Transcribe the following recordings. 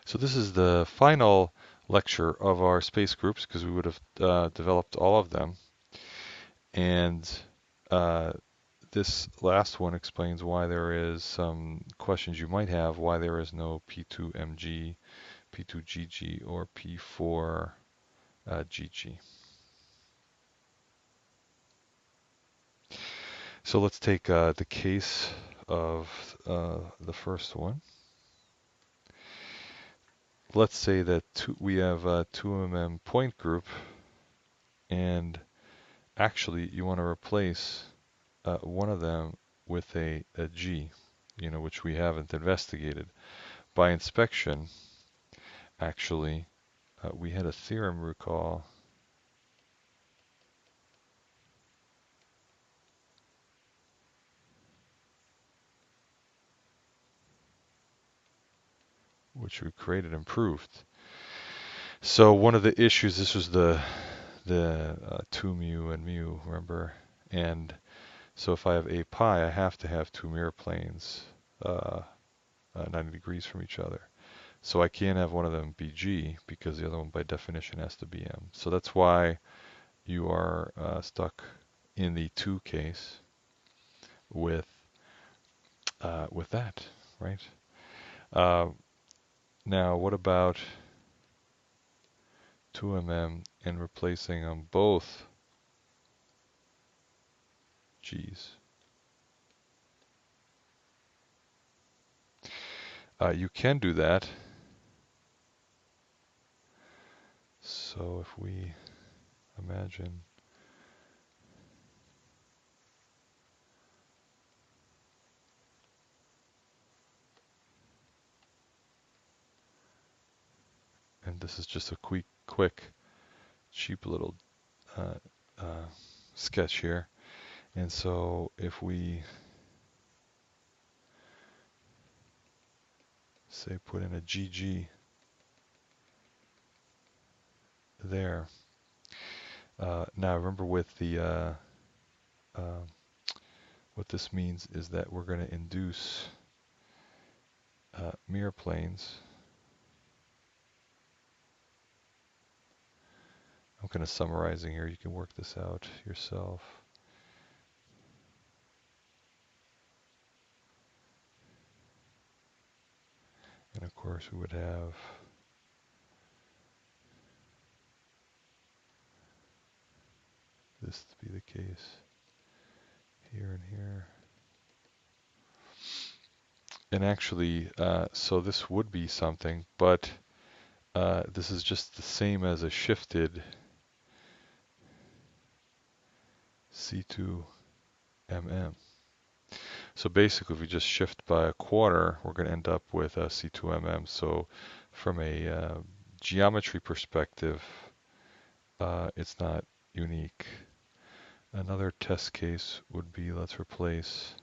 So this is the final lecture of our space groups because we would have developed all of them. And uh, this last one explains why there is some questions you might have, why there is no P2MG, P2GG, or P4GG. So let's take the case of the first one. Let's say that we have a 2mm point group, and actually you want to replace one of them with a G, which we haven't investigated. By inspection, actually, we had a theorem, recall, which we created and proved. So one of the issues, this was the 2 mu and mu, remember? And so if I have a pi, I have to have two mirror planes 90 degrees from each other. So I can't have one of them be G because the other one by definition has to be M. So that's why you are stuck in the 2 case with that, right? Uh, Now what about 2mm and replacing them both G's? You can do that. So if we imagine and this is just a quick, cheap little uh, uh, sketch here. And so if we say put in a GG there. Now remember with the uh, what this means is that we're going to induce mirror planes. I'm kind of summarizing here. You can work this out yourself. And of course we would have this to be the case here and here. And actually, so this would be something, but this is just the same as a shifted C2mm. So basically, if we just shift by a quarter, we're going to end up with a C2mm. So from a geometry perspective, it's not unique. Another test case would be, let's replace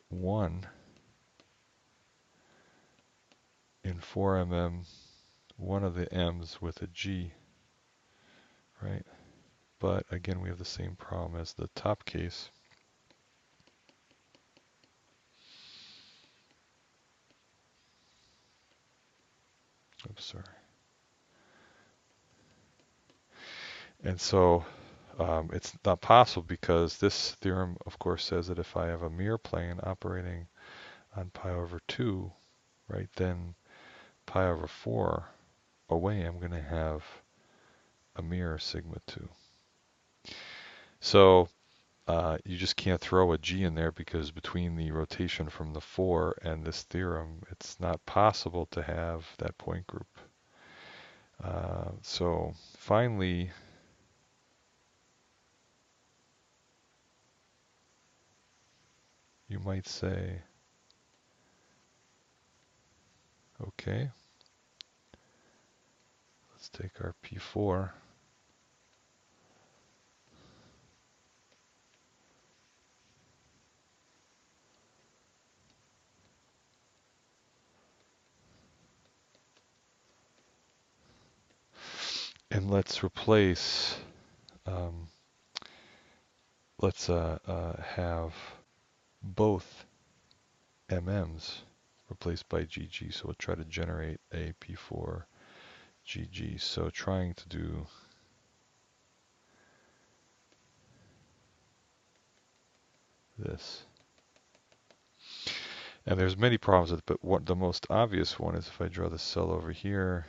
1 in 4mm, one of the m's with a G, right? But again, we have the same problem as the top case. Oops, sorry. And so it's not possible because this theorem, of course, says that if I have a mirror plane operating on pi over 2, right, then pi over 4 away, I'm going to have a mirror sigma 2. So you just can't throw a G in there because between the rotation from the 4 and this theorem, it's not possible to have that point group. So finally, you might say, okay, let's take our P4. And let's replace, let's have both MMs replaced by GG. So we'll try to generate a P4 GG. So trying to do this. And there's many problems with it, but the most obvious one is if I draw the cell over here,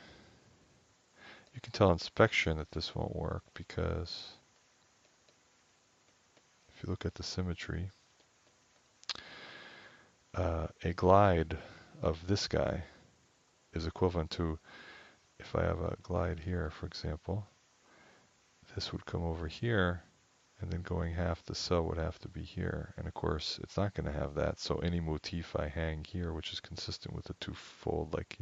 you can tell inspection that this won't work because if you look at the symmetry, a glide of this guy is equivalent to, if I have a glide here, for example, this would come over here, and then going half the cell would have to be here. And of course, it's not going to have that. So any motif I hang here, which is consistent with the two-fold, like,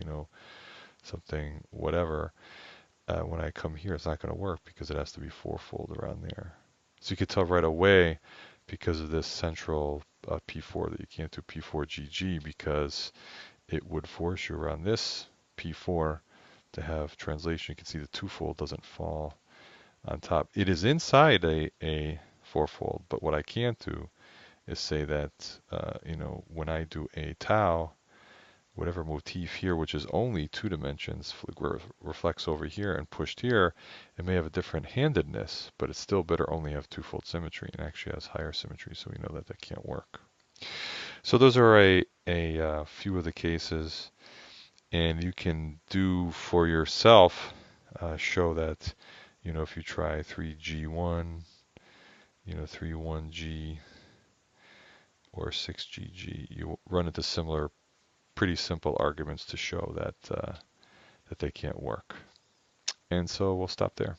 something, whatever, when I come here, it's not going to work because it has to be fourfold around there. So you could tell right away because of this central P4 that you can't do P4GG because it would force you around this P4 to have translation. You can see the twofold doesn't fall on top. It is inside a fourfold, but what I can't do is say that, when I do a tau, whatever motif here, which is only 2 dimensions, reflects over here and pushed here, it may have a different handedness, but it's still better only have twofold symmetry and actually has higher symmetry, so we know that that can't work. So those are a few of the cases, and you can do for yourself, show that, if you try 3G1, 3-1G, or 6GG, you run into similar pretty simple arguments to show that that they can't work. And so we'll stop there.